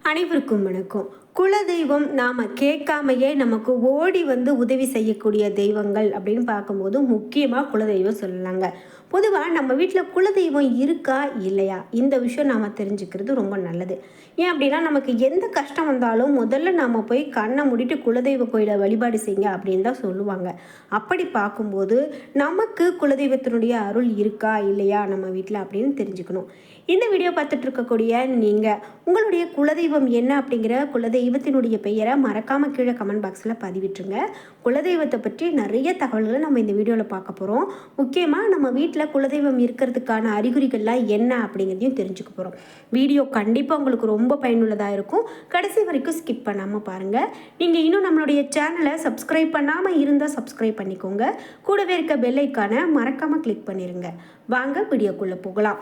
அனைவருக்கும் வணக்கம். குலதெய்வம் நாம் கேட்காமையே நமக்கு ஓடி வந்து உதவி செய்யக்கூடிய தெய்வங்கள் அப்படின்னு பார்க்கும்போது முக்கியமாக குலதெய்வம் சொல்லலாங்க. பொதுவாக நம்ம வீட்டில் குலதெய்வம் இருக்கா இல்லையா இந்த விஷயம் நாம் தெரிஞ்சுக்கிறது ரொம்ப நல்லது. ஏன் அப்படின்னா நமக்கு எந்த கஷ்டம் வந்தாலும் முதல்ல நாம் போய் கண்ணை மூடிட்டு குலதெய்வ கோயிலை வழிபாடு செய்யுங்க அப்படின்னு தான் சொல்லுவாங்க. அப்படி பார்க்கும்போது நமக்கு குலதெய்வத்தினுடைய அருள் இருக்கா இல்லையா நம்ம வீட்டில் அப்படின்னு தெரிஞ்சுக்கணும். இந்த வீடியோ பார்த்துட்டு இருக்கக்கூடிய நீங்கள் உங்களுடைய குலதெய்வம் என்ன அப்படிங்கிற குலதெய்வத்தினுடைய பெயரை மறக்காமல் கீழே கமெண்ட் பாக்ஸில் பதிவிட்டுருங்க. குலதெய்வத்தை பற்றி நிறைய தகவல்களை நம்ம இந்த வீடியோவில் பார்க்க போகிறோம். முக்கியமாக நம்ம வீட்டில் குலதெய்வம் இருக்கிறதுக்கான அறிகுறிகள்லாம் என்ன அப்படிங்கிறதையும் தெரிஞ்சுக்க போகிறோம். வீடியோ கண்டிப்பாக உங்களுக்கு ரொம்ப பயனுள்ளதாக இருக்கும். கடைசி வரைக்கும் ஸ்கிப் பண்ணாமல் பாருங்கள். நீங்கள் இன்னும் நம்மளுடைய சேனலை சப்ஸ்கிரைப் பண்ணாமல் இருந்தால் சப்ஸ்கிரைப் பண்ணிக்கோங்க. கூடவே இருக்க பெல் ஐக்கானை மறக்காமல் கிளிக் பண்ணிடுங்க. வாங்க வீடியோக்குள்ளே போகலாம்.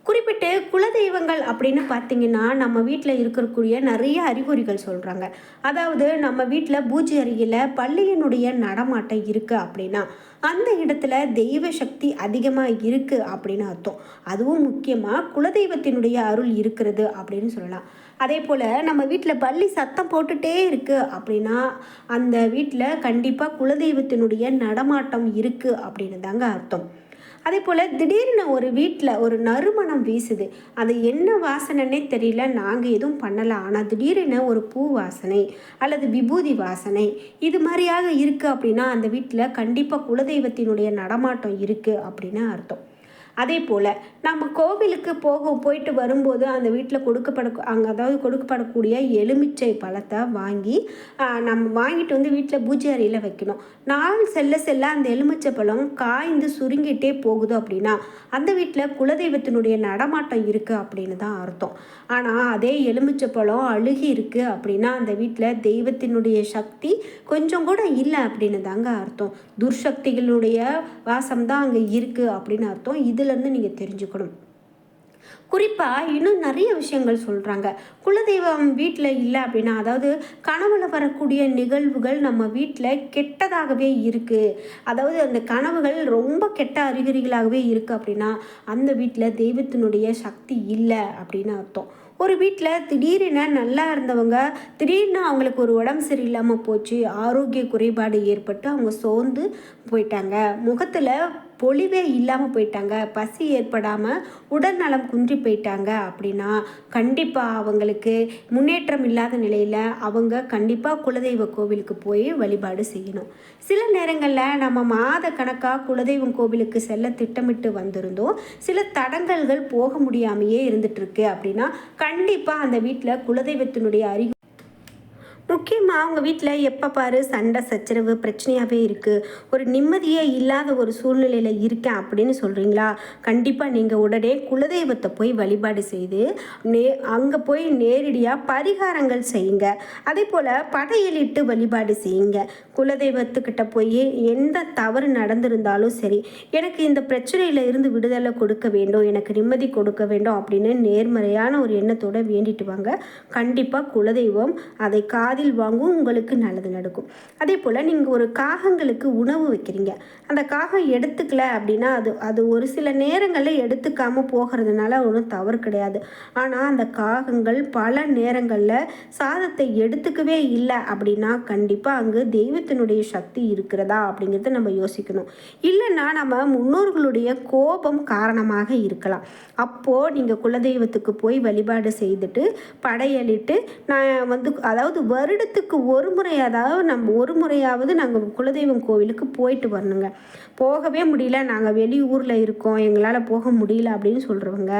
குறிப்பிட்டு குலதெய்வங்கள் அப்படின்னு பார்த்தீங்கன்னா நம்ம வீட்டில் இருக்கக்கூடிய நிறைய அறிகுறிகள் சொல்கிறாங்க. அதாவது நம்ம வீட்டில் பூஜை அருகில் பள்ளியினுடைய நடமாட்டம் இருக்குது அப்படின்னா அந்த இடத்துல தெய்வ சக்தி அதிகமாக இருக்குது அப்படின்னு அர்த்தம். அதுவும் முக்கியமாக குலதெய்வத்தினுடைய அருள் இருக்கிறது அப்படின்னு சொல்லலாம். அதே போல் நம்ம வீட்டில் பள்ளி சத்தம் போட்டுகிட்டே இருக்குது அப்படின்னா அந்த வீட்டில் கண்டிப்பாக குலதெய்வத்தினுடைய நடமாட்டம் இருக்குது அப்படின்னு தாங்க அர்த்தம். அதே போல் திடீர்னு ஒரு வீட்டில் ஒரு நறுமணம் வீசுது. அது என்ன வாசனைன்னே தெரியல, நாங்கள் எதுவும் பண்ணலை, ஆனால் திடீர்னு ஒரு பூ வாசனை அல்லது விபூதி வாசனை இது மாதிரியாக இருக்குது அப்படின்னா அந்த வீட்டில் கண்டிப்பாக குலதெய்வத்தினுடைய நடமாட்டம் இருக்குது அப்படின்னு அர்த்தம். அதே போல் நம்ம கோவிலுக்கு போயிட்டு வரும்போது அந்த வீட்டில் கொடுக்கப்படக்கூடிய எலுமிச்சை பழத்தை வாங்கி நம்ம வாங்கிட்டு வந்து வீட்டில் பூஜை அறையில் வைக்கணும். நாள் செல்ல அந்த எலுமிச்சை பழம் காய்ந்து சுருங்கிட்டே போகுது அப்படின்னா அந்த வீட்டில் குலதெய்வத்தினுடைய நடமாட்டம் இருக்குது அப்படின்னு தான் அர்த்தம். ஆனால் அதே எலுமிச்சை பழம் அழுகி இருக்குது அப்படின்னா அந்த வீட்டில் தெய்வத்தினுடைய சக்தி கொஞ்சம் கூட இல்லை அப்படின்னு தாங்க அர்த்தம். துர்சக்திகளுடைய வாசம் தான் அங்கே இருக்குது அப்படின்னு அர்த்தம். இதிலேருந்து நீங்கள் தெரிஞ்சுக்கணும். குறிப்பாக இன்னும் நிறைய விஷயங்கள் சொல்கிறாங்க. குலதெய்வம் வீட்டில் இல்லை அப்படின்னா அதாவது கனவுல வரக்கூடிய நிகழ்வுகள் நம்ம வீட்டில் கெட்டதாகவே இருக்குது, அதாவது அந்த கனவுகள் ரொம்ப கெட்ட அறிகுறிகளாகவே இருக்குது அப்படின்னா அந்த வீட்டில் தெய்வத்தினுடைய சக்தி இல்லை அப்படின்னு அர்த்தம். ஒரு வீட்டில் திடீரென நல்லா இருந்தவங்க திடீர்னு அவங்களுக்கு ஒரு உடம்பு சரியில்லாமல் போச்சு, ஆரோக்கிய குறைபாடு ஏற்பட்டு அவங்க சோர்ந்து போயிட்டாங்க, முகத்தில் பொலிவே இல்லாமல் போயிட்டாங்க, பசி ஏற்படாமல் உடல்நலம் குன்றி போயிட்டாங்க அப்படின்னா கண்டிப்பாக அவங்களுக்கு முன்னேற்றம் இல்லாத நிலையில் அவங்க கண்டிப்பாக குலதெய்வ கோவிலுக்கு போய் வழிபாடு செய்யணும். சில நேரங்களில் நம்ம மாத கணக்காக குலதெய்வம் கோவிலுக்கு செல்ல திட்டமிட்டு வந்திருந்தோம், சில தடங்கல்கள் போக முடியாமையே இருந்துகிட்ருக்கு அப்படின்னா கண்டிப்பாக அந்த வீட்டில் குலதெய்வத்தினுடைய முக்கியமாக அவங்க வீட்டில் எப்போ பாரு சண்டை சச்சரவு பிரச்சனையாகவே இருக்குது, ஒரு நிம்மதியே இல்லாத ஒரு சூழ்நிலையில் இருக்கேன் அப்படின்னு சொல்கிறீங்களா, கண்டிப்பாக நீங்கள் உடனே குலதெய்வத்தை போய் வழிபாடு செய்து அங்கே போய் நேரடியாக பரிகாரங்கள் செய்யுங்க. அதே போல் படையலிட்டு வழிபாடு செய்யுங்க. குலதெய்வத்துக்கிட்ட போய் எந்த தவறு நடந்திருந்தாலும் சரி, எனக்கு இந்த பிரச்சனையில் இருந்து விடுதலை கொடுக்க வேண்டும், எனக்கு நிம்மதி கொடுக்க வேண்டும் அப்படின்னு நேர்மறையான ஒரு எண்ணத்தோடு வேண்டிட்டு வாங்க. கண்டிப்பாக குலதெய்வம் அதை வாங்கும், உங்களுக்கு நல்லது நடக்கும். அதே போல் நீங்கள் ஒரு காகங்களுக்கு உணவு வைக்கிறீங்க, அந்த காகம் எடுத்துக்கல அப்படின்னா அது ஒரு சில நேரங்களில் எடுத்துக்காமல் போகிறதுனால ஒன்றும் தவறு கிடையாது. ஆனால் அந்த காகங்கள் பல நேரங்களில் சாதத்தை எடுத்துக்கவே இல்லை அப்படின்னா கண்டிப்பாக அங்கு தெய்வத்தினுடைய சக்தி இருக்கிறதா அப்படிங்கிறத நம்ம யோசிக்கணும். இல்லைன்னா நம்ம முன்னோர்களுடைய கோபம் காரணமாக இருக்கலாம். அப்போது நீங்கள் குலதெய்வத்துக்கு போய் வழிபாடு செய்துட்டு படையலிட்டு நான் அதாவது வருடத்துக்கு ஒரு முறையாவது நாங்கள் குலதெய்வம் கோவிலுக்கு போயிட்டு வரணுங்க. போகவே முடியல, நாங்கள் வெளியூரில் இருக்கோம், எங்களால் போக முடியல அப்படின்னு சொல்கிறவங்க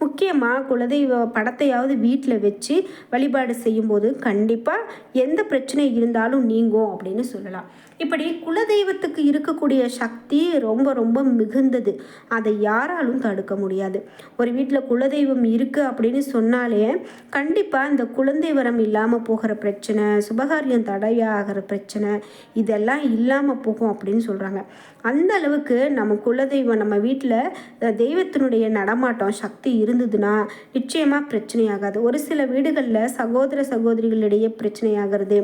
முக்கியமாக குலதெய்வ படத்தையாவது வீட்டில் வச்சு வழிபாடு செய்யும்போது கண்டிப்பாக எந்த பிரச்சனை இருந்தாலும் நீங்கும் அப்படின்னு சொல்லலாம். இப்படி குலதெய்வத்துக்கு இருக்கக்கூடிய சக்தி ரொம்ப ரொம்ப மிகுந்தது, அதை யாராலும் தடுக்க முடியாது. ஒரு வீட்டில் குலதெய்வம் இருக்குது அப்படின்னு சொன்னாலே கண்டிப்பாக இந்த குழந்தை வரம் இல்லாமல் போகிற பிரச்சனை, சுபகாரியம் தடையாகிற பிரச்சனை இதெல்லாம் இல்லாமல் போகும் அப்படின்னு சொல்கிறாங்க. அந்த அளவுக்கு நம்ம குலதெய்வம் நம்ம வீட்டில் தெய்வத்தினுடைய நடமாட்டம் சக்தி இருந்ததுன்னா நிச்சயமாக பிரச்சனையாகாது. ஒரு சில வீடுகளில் சகோதர சகோதரிகளிடையே பிரச்சனையாகிறது,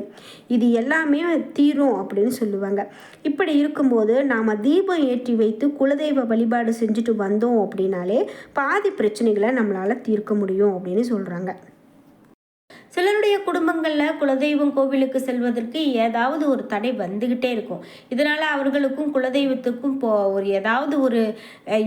இது எல்லாமே தீரும் அப்படின்னு சொல்லுவாங்க. இப்படி இருக்கும்போது நாம் தீபம் ஏற்றி வைத்து குலதெய்வ வழிபாடு செஞ்சுட்டு வந்தோம் அப்படின்னாலே பாதி பிரச்சனைகளை நம்மளால் தீர்க்க முடியும் அப்படின்னு சொல்கிறாங்க. சிலருடைய குடும்பங்களில் குலதெய்வம் கோவிலுக்கு செல்வதற்கு ஏதாவது ஒரு தடை வந்துக்கிட்டே இருக்கும். இதனால் அவர்களுக்கும் குலதெய்வத்துக்கும் ஒரு ஏதாவது ஒரு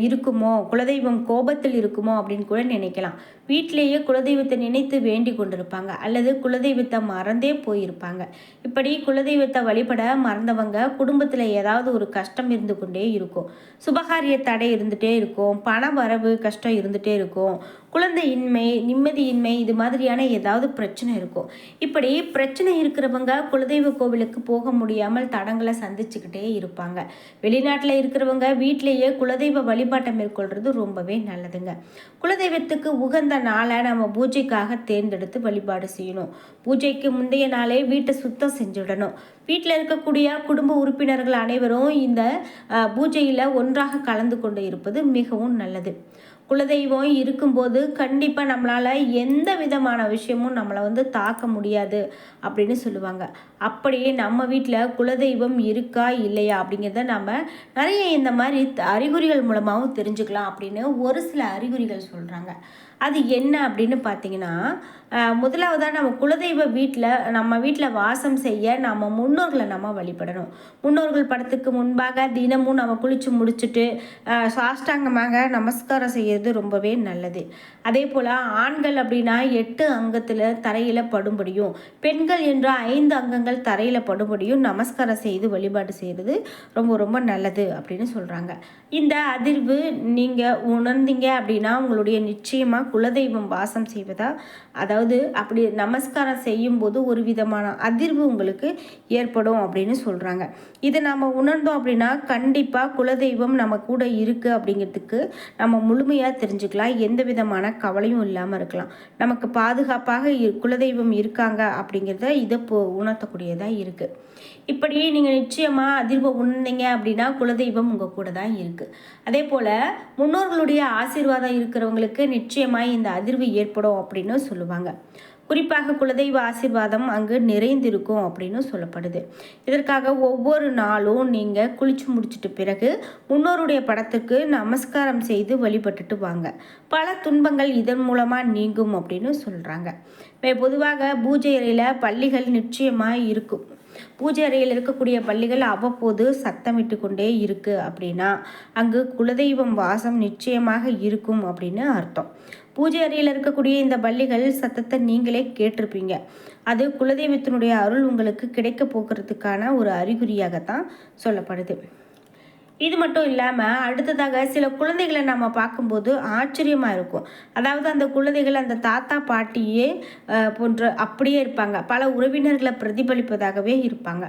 இருக்குமோ, குலதெய்வம் கோபத்தில் இருக்குமோ அப்படின்னு கூட நினைக்கலாம். வீட்டிலேயே குலதெய்வத்தை நினைத்து வேண்டி கொண்டிருப்பாங்க, அல்லது குலதெய்வத்தை மறந்தே போயிருப்பாங்க. இப்படி குலதெய்வத்தை வழிபட மறந்தவங்க குடும்பத்தில் ஏதாவது ஒரு கஷ்டம் இருந்து கொண்டே இருக்கும். சுபகாரிய தடை இருந்துகிட்டே இருக்கும், பண வரவு கஷ்டம் இருந்துகிட்டே இருக்கும், குழந்தையின்மை, நிம்மதியின்மை, இது மாதிரியான ஏதாவது பிரச்சனை இருக்கும். இப்படி பிரச்சனை இருக்கிறவங்க குலதெய்வ கோவிலுக்கு போக முடியாமல் தடங்களை சந்திச்சுக்கிட்டே இருப்பாங்க. வெளிநாட்டில் இருக்கிறவங்க வீட்டிலேயே குலதெய்வ வழிபாட்டை மேற்கொள்வது ரொம்பவே நல்லதுங்க. குலதெய்வத்துக்கு உகந்த நாளை நம்ம பூஜைக்காக தேர்ந்தெடுத்து வழிபாடு செய்யணும். பூஜைக்கு முந்தைய நாளே வீட்டை சுத்தம் செஞ்சுடணும். வீட்டில் இருக்கக்கூடிய குடும்ப உறுப்பினர்கள் அனைவரும் இந்த பூஜையில் ஒன்றாக கலந்து கொண்டு இருப்பது மிகவும் நல்லது. குலதெய்வம் இருக்கும்போது கண்டிப்பாக நம்மளால் எந்த விதமான விஷயமும் நம்மளை தாக்க முடியாது அப்படின்னு சொல்லுவாங்க. அப்படியே நம்ம வீட்டில் குலதெய்வம் இருக்கா இல்லையா அப்படிங்கிறத நம்ம நிறைய இந்த மாதிரி அறிகுறிகள் மூலமாகவும் தெரிஞ்சுக்கலாம் அப்படின்னு ஒரு சில அறிகுறிகள் சொல்கிறாங்க. அது என்ன அப்படின்னு பார்த்தீங்கன்னா, முதலாவதாக நம்ம குலதெய்வ நம்ம வீட்டில் வாசம் செய்ய நம்ம முன்னோர்களை நம்ம வழிபடணும். முன்னோர்கள் படத்துக்கு முன்பாக தினமும் நம்ம குளித்து முடிச்சுட்டு சாஷ்டாங்கமாக நமஸ்காரம் செய்கிறது ரொம்பவே நல்லது. அதே போல் ஆண்கள் அப்படின்னா 8 அங்கத்தில் தரையில் படும்படியும், பெண்கள் என்ற 5 அங்கங்கள் தரையில் படும்படியும் நமஸ்காரம் செய்து வழிபாடு செய்கிறது ரொம்ப ரொம்ப நல்லது அப்படின்னு சொல்கிறாங்க. இந்த அதிர்வு நீங்கள் உணர்ந்தீங்க அப்படின்னா உங்களுடைய நிச்சயமாக குலதெய்வம் வாசம் செய்வதா, அதாவது அப்படி நமஸ்காரம் செய்யும்போது ஒரு விதமான அதிர்வு உங்களுக்கு ஏற்படும் அப்படின்னு சொல்கிறாங்க. இதை நம்ம உணர்ந்தோம் அப்படின்னா கண்டிப்பாக குலதெய்வம் நம்ம கூட இருக்குது அப்படிங்கிறதுக்கு நம்ம முழுமையாக தெரிஞ்சுக்கலாம். எந்த விதமான கவலையும் இல்லாமல் இருக்கலாம். நமக்கு பாதுகாப்பாக குலதெய்வம் இருக்காங்க அப்படிங்கிறத இதை உணர்த்தக்கூடியதாக இருக்குது. இப்படி நீங்கள் நிச்சயமாக அதிர்வை உணர்ந்தீங்க அப்படின்னா குலதெய்வம் உங்கள் கூட தான் இருக்குது. அதே போல் முன்னோர்களுடைய ஆசீர்வாதம் இருக்கிறவங்களுக்கு நிச்சயமாக இந்த அதிர்வு ஏற்படும் அப்படின்னு சொல்லுவாங்க. குறிப்பாக குலதெய்வ ஆசீர்வாதம் அங்கு நிறைந்திருக்கும் அப்படின்னு சொல்லப்படுது. இதற்காக ஒவ்வொரு நாளும் நீங்கள் குளிச்சு முடிச்சிட்டு பிறகு முன்னோருடைய படத்துக்கு நமஸ்காரம் செய்து வழிபட்டுட்டு வாங்க. பல துன்பங்கள் இதன் மூலமாக நீங்கும் அப்படின்னு சொல்கிறாங்க. பொதுவாக பூஜை அறையில் பள்ளிகள் நிச்சயமாக இருக்கும். பூஜை அறையில் இருக்கக்கூடிய பள்ளிகள் அவ்வப்போது சத்தமிட்டு கொண்டே இருக்குது அப்படின்னா அங்கு குலதெய்வம் வாசம் நிச்சயமாக இருக்கும் அப்படின்னு அர்த்தம். பூஜை அறையில் இருக்கக்கூடிய இந்த பள்ளிகள் சத்தத்தை நீங்களே கேட்டிருப்பீங்க. அது குலதெய்வத்தினுடைய அருள் உங்களுக்கு கிடைக்க போகிறதுக்கான ஒரு அறிகுறியாகத்தான் சொல்லப்படுது. இது மட்டும் இல்லாமல் அடுத்ததாக சில குழந்தைகளை நம்ம பார்க்கும்போது ஆச்சரியமாக இருக்கும். அதாவது அந்த குழந்தைகள் அந்த தாத்தா பாட்டியே போன்ற அப்படியே இருப்பாங்க. பல உறவினர்களை பிரதிபலிப்பதாகவே இருப்பாங்க.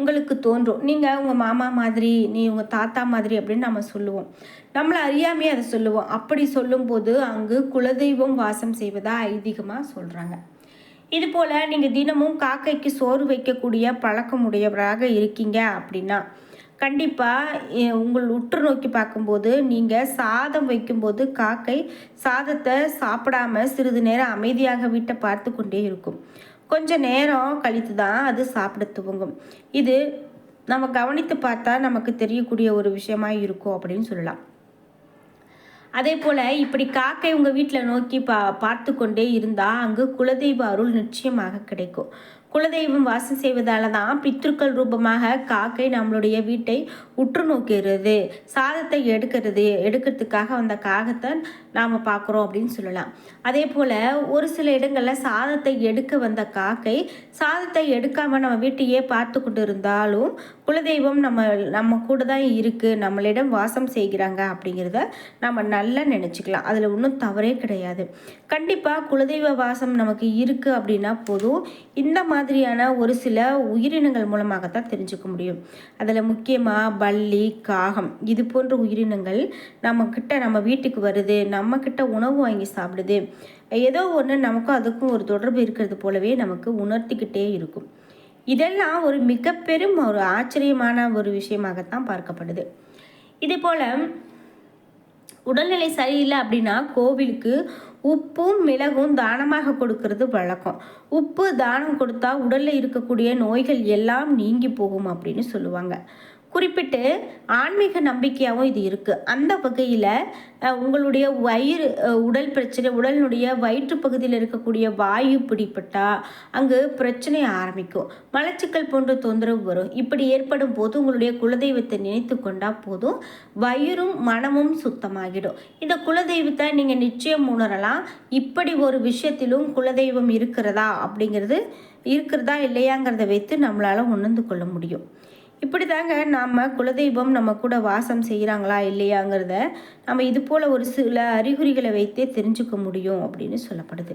உங்களுக்கு தோன்றும், நீங்கள் உங்கள் மாமா மாதிரி, நீ உங்கள் தாத்தா மாதிரி அப்படின்னு நம்ம சொல்லுவோம். நம்மளை அறியாமையே அதை சொல்லுவோம். அப்படி சொல்லும்போது அங்கு குலதெய்வம் வாசம் செய்வதாக ஐதீகமாக சொல்கிறாங்க. இது போல் நீங்கள் தினமும் காக்கைக்கு சோறு வைக்கக்கூடிய பழக்கமுடையவராக இருக்கீங்க அப்படின்னா கண்டிப்பாக உங்கள் உற்று நோக்கி பார்க்கும்போது நீங்கள் சாதம் வைக்கும்போது காக்கை சாதத்தை சாப்பிடாம சிறிது நேரம் அமைதியாக வீட்டை பார்த்து கொண்டே இருக்கும். கொஞ்ச நேரம் கழித்து தான் அது சாப்பிட துவங்கும். இது நம்ம கவனித்து பார்த்தா நமக்கு தெரியக்கூடிய ஒரு விஷயமா இருக்கும் அப்படின்னு சொல்லலாம். அதே போல் இப்படி காக்கை உங்கள் வீட்டில் நோக்கி பார்த்து கொண்டே இருந்தால் அங்கு குலதெய்வ அருள் நிச்சயமாக கிடைக்கும். குலதெய்வம் வாசம் செய்வதால தான் பித்ருக்கள் ரூபமாக காக்கை நம்மளுடைய வீட்டை உற்று நோக்கிறது, சாதத்தை எடுக்கிறதுக்காக வந்த காகத்தை நாம் பார்க்குறோம் அப்படின்னு சொல்லலாம். அதே போல் ஒரு சில இடங்களில் சாதத்தை எடுக்க வந்த காக்கை சாதத்தை எடுக்காமல் நம்ம வீட்டையே பார்த்து கொண்டு இருந்தாலும் குலதெய்வம் நம்ம கூட தான் இருக்குது, நம்மளிடம் வாசம் செய்கிறாங்க அப்படிங்கிறத நம்ம நல்லா நினச்சிக்கலாம். அதில் ஒன்றும் தவறே கிடையாது. கண்டிப்பாக குலதெய்வ வாசம் நமக்கு இருக்குது அப்படின்னா போதும். இந்த மாதிரியான ஒரு சில உயிரினங்கள் மூலமாகத்தான் தெரிஞ்சுக்க முடியும். அதில் முக்கியமாக பல்லி, காகம் இது போன்ற உயிரினங்கள் நம்ம வீட்டுக்கு வருது, நம்மக்கிட்ட உணவு வாங்கி சாப்பிடுது, ஏதோ ஒன்று நமக்கும் அதுக்கும் ஒரு தொடர்பு இருக்கிறது போலவே நமக்கு உணர்த்திக்கிட்டே இருக்கும். இதெல்லாம் ஒரு மிக பெரும் ஒரு ஆச்சரியமான ஒரு விஷயமாகத்தான் பார்க்கப்படுது. இதே போல் உடல்நிலை சரியில்லை அப்படின்னா கோவிலுக்கு உப்பும் மிளகும் தானமாக கொடுக்கறது வழக்கம். உப்பு தானம் கொடுத்தா உடலில் இருக்கக்கூடிய நோய்கள் எல்லாம் நீங்கி போகும் அப்படின்னு சொல்லுவாங்க. குறிப்பிட்டு ஆன்மீக நம்பிக்கையாகவும் இது இருக்குது. அந்த வகையில் உங்களுடைய வயிறு உடல் பிரச்சனை, உடலினுடைய வயிற்று பகுதியில் இருக்கக்கூடிய வாயு பிடிப்பட்டா அங்கு பிரச்சனை ஆரம்பிக்கும். மலச்சிக்கல் போன்ற தொந்தரவு வரும். இப்படி ஏற்படும் போது உங்களுடைய குலதெய்வத்தை நினைத்து கொண்டா போதும், வயிறும் மனமும் சுத்தமாகிடும். இந்த குலதெய்வத்தை நீங்கள் நிச்சயம் உணரலாம். இப்படி ஒரு விஷயத்திலும் குலதெய்வம் இருக்கிறதா இல்லையாங்கிறத வைத்து நம்மளால் உணர்ந்து கொள்ள முடியும். இப்படி தாங்க நாம் குலதெய்வம் நம்ம கூட வாசம் செய்கிறாங்களா இல்லையாங்கிறத நம்ம இது போல் ஒரு சில அறிகுறிகளை வைத்தே தெரிஞ்சுக்க முடியும் அப்படின்னு சொல்லப்படுது.